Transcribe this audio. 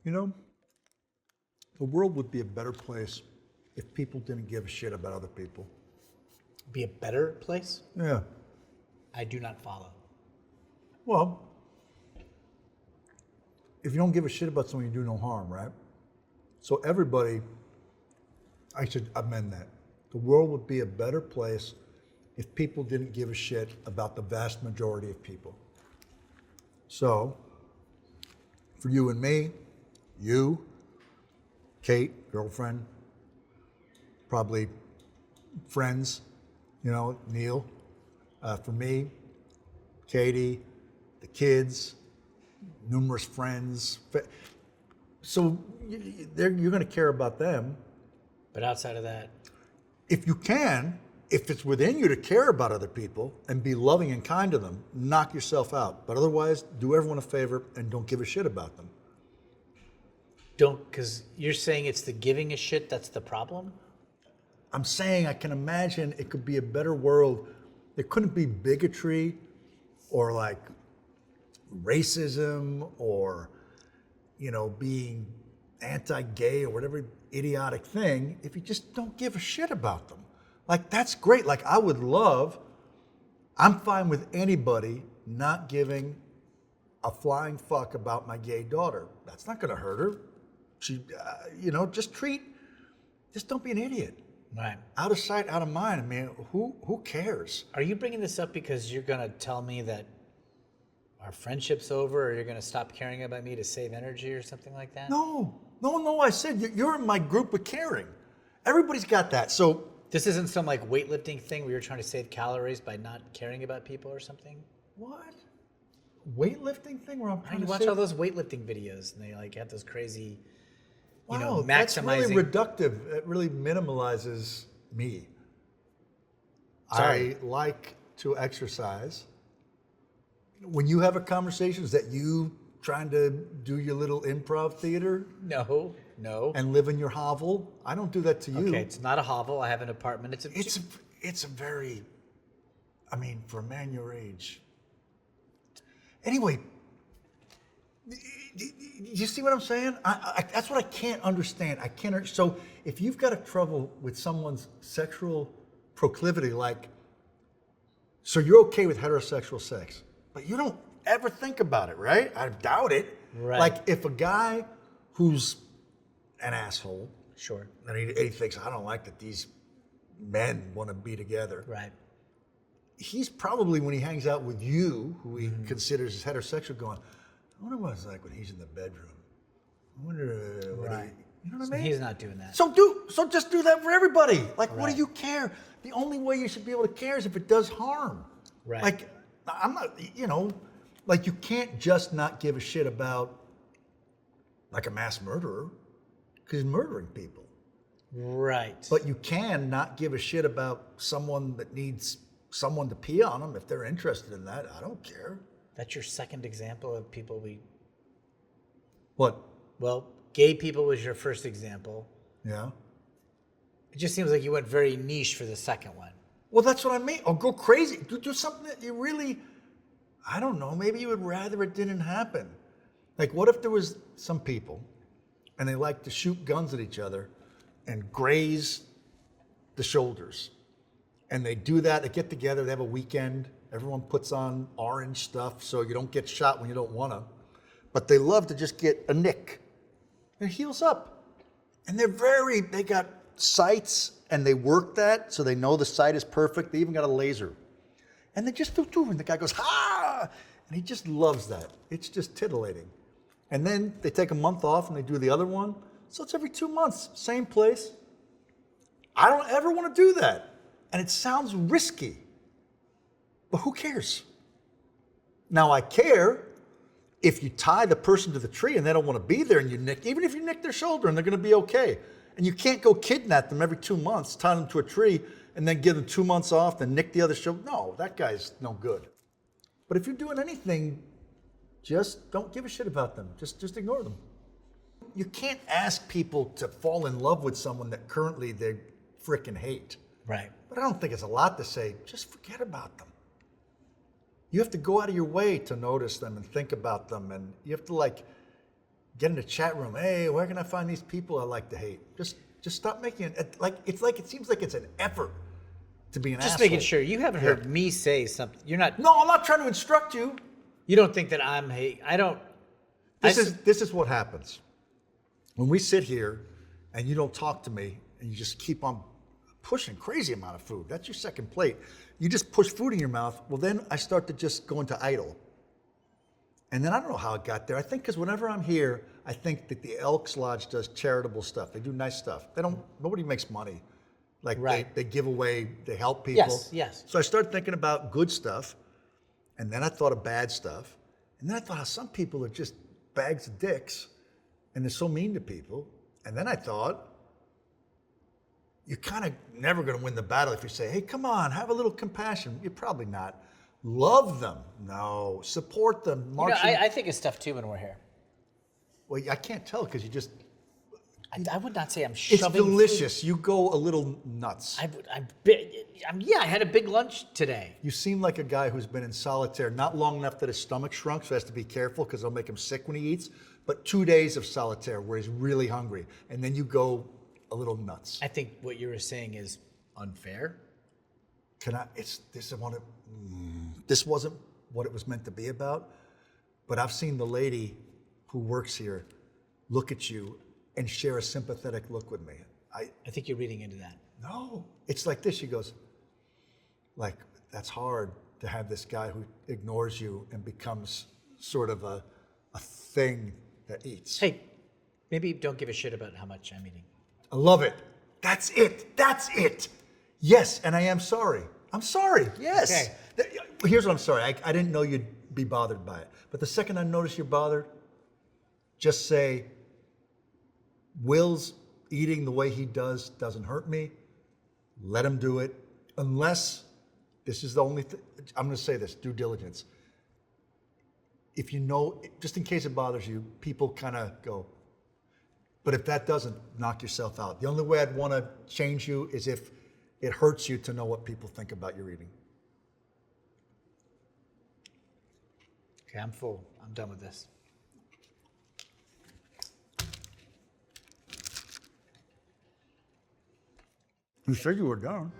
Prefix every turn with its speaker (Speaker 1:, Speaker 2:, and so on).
Speaker 1: You know, the world would be a better place if people didn't give a shit about other people.
Speaker 2: Be a better place?
Speaker 1: Yeah.
Speaker 2: I do not follow.
Speaker 1: Well, if you don't give a shit about someone, you do no harm, right? So everybody, I should amend that. The world would be a better place if people didn't give a shit about the vast majority of people. So, for you and me, you, Kate, girlfriend, probably friends, you know, Neil. For me, Katie, the kids, numerous friends. So you're going to care about them.
Speaker 2: But outside of that,
Speaker 1: If you can, if it's within you to care about other people and be loving and kind to them, knock yourself out. But otherwise, do everyone a favor and don't give a shit about them.
Speaker 2: because you're saying it's the giving a shit that's the problem?
Speaker 1: I'm saying I can imagine it could be a better world. There couldn't be bigotry or like racism or, you know, being anti-gay or whatever idiotic thing if you just don't give a shit about them. Like, that's great. Like, I'm fine with anybody not giving a flying fuck about my gay daughter. That's not going to hurt her. She, just don't be an idiot.
Speaker 2: Right.
Speaker 1: Out of sight, out of mind. I mean, who cares?
Speaker 2: Are you bringing this up because you're going to tell me that our friendship's over, or you're going to stop caring about me to save energy or something like that?
Speaker 1: No. I said you're in my group with caring. Everybody's got that. So
Speaker 2: This isn't some like weightlifting thing where you're trying to save calories by not caring about people or something?
Speaker 1: what? Weightlifting thing where I'm trying
Speaker 2: You
Speaker 1: to
Speaker 2: watch
Speaker 1: save?
Speaker 2: all those weightlifting videos and they like have those crazy,
Speaker 1: Wow,
Speaker 2: maximizing.
Speaker 1: that's really reductive. It really minimalizes me.
Speaker 2: Sorry.
Speaker 1: I like to exercise. When you have a conversation, is that you trying to do your little improv theater
Speaker 2: No.
Speaker 1: and live in your hovel? I don't do that to you.
Speaker 2: Okay, it's not a hovel. I have an apartment.
Speaker 1: It's a very, I mean, for a man your age. Anyway, you see what I'm saying? That's what I can't understand. So if you've got a trouble with someone's sexual proclivity, so you're okay with heterosexual sex, but you don't ever think about it, right? I doubt it.
Speaker 2: Right.
Speaker 1: Like if a guy who's an asshole,
Speaker 2: Sure.
Speaker 1: and he thinks, I don't like that these men want to be together.
Speaker 2: Right.
Speaker 1: He's probably, when he hangs out with you, who he considers as heterosexual, going, I wonder what it's like when he's in the bedroom. I wonder what
Speaker 2: Right.
Speaker 1: you know what
Speaker 2: So
Speaker 1: I mean?
Speaker 2: he's not doing that.
Speaker 1: So just do that for everybody. Like, what
Speaker 2: Right.
Speaker 1: do you care? The only way you should be able to care is if it does harm.
Speaker 2: Right.
Speaker 1: Like, I'm not, like you can't just not give a shit about like a mass murderer because he's murdering people.
Speaker 2: Right.
Speaker 1: But you can not give a shit about someone that needs someone to pee on them if they're interested in that. I don't care.
Speaker 2: That's your second example of people
Speaker 1: What?
Speaker 2: Well, gay people was your first example.
Speaker 1: Yeah.
Speaker 2: It just seems like you went very niche for the second one.
Speaker 1: Well, that's what I mean. Or go crazy. Do something that you really, I don't know, maybe you would rather it didn't happen. Like, what if there was some people and they like to shoot guns at each other and graze the shoulders? And they do that, they get together, they have a weekend, everyone puts on orange stuff so you don't get shot when you don't want to. But they love to just get a nick. It heals up. And they got sights and they work that so they know the sight is perfect. They even got a laser. And they just do, and the guy goes, ha! And he just loves that. It's just titillating. And then they take a month off and they do the other one. So it's every 2 months, same place. I don't ever want to do that. And it sounds risky, but who cares? Now I care if you tie the person to the tree and they don't want to be there and you nick, even if you nick their shoulder and they're going to be okay. And you can't go kidnap them every 2 months, tie them to a tree and then give them 2 months off and nick the other shoulder. No, that guy's no good. But if you're doing anything, just don't give a shit about them. Just ignore them. You can't ask people to fall in love with someone that currently they frickin' hate.
Speaker 2: Right.
Speaker 1: But I don't think it's a lot to say, just forget about them. You have to go out of your way to notice them and think about them. And you have to get in the chat room. Hey, where can I find these people I like to hate? Just stop making it it seems like it's an effort to be an
Speaker 2: Just
Speaker 1: asshole.
Speaker 2: making sure you haven't heard me say something. You're not.
Speaker 1: No, I'm not trying to instruct you.
Speaker 2: You don't think that I'm hate. I don't.
Speaker 1: This is what happens when we sit here and you don't talk to me and you just keep on pushing crazy amount of food. That's your second plate. You just push food in your mouth. Well, then I start to just go into idle. And then I don't know how it got there. I think because whenever I'm here, I think that the Elks Lodge does charitable stuff. They do nice stuff. Nobody makes money. Like
Speaker 2: Right.
Speaker 1: they give away, they help people.
Speaker 2: Yes.
Speaker 1: So I started thinking about good stuff, and then I thought of bad stuff. And then I thought how some people are just bags of dicks, and they're so mean to people. And then I thought, you're kind of never going to win the battle if you say, hey, come on, have a little compassion. You're probably not. Love them. No. Support them. March
Speaker 2: I think of stuff too when we're here.
Speaker 1: Well, I can't tell because you just,
Speaker 2: I would not say I'm
Speaker 1: it's
Speaker 2: shoving.
Speaker 1: delicious. You go a little nuts.
Speaker 2: I had a big lunch today.
Speaker 1: You seem like a guy who's been in solitaire not long enough that his stomach shrunk, so he has to be careful because it'll make him sick when he eats, but 2 days of solitaire where he's really hungry, and then you go a little nuts.
Speaker 2: I think what you were saying is unfair.
Speaker 1: This wasn't what it was meant to be about, but I've seen the lady who works here look at you and share a sympathetic look with me.
Speaker 2: I think you're reading into that.
Speaker 1: No, it's like this. She goes, like, that's hard to have this guy who ignores you and becomes sort of a thing that eats.
Speaker 2: Hey, maybe don't give a shit about how much I'm eating.
Speaker 1: I love it. That's it. That's it. Yes, and I am sorry. I'm sorry. Yes.
Speaker 2: Okay.
Speaker 1: Here's what I'm sorry. I didn't know you'd be bothered by it. But the second I notice you're bothered, just say, Will's eating the way he does doesn't hurt me. Let him do it. Unless, this is the only thing, I'm going to say this, due diligence. If you know, just in case it bothers you, people kind of go, but if that doesn't, knock yourself out. The only way I'd want to change you is if it hurts you to know what people think about your eating.
Speaker 2: Okay, I'm full. I'm done with this.
Speaker 1: You said you were done.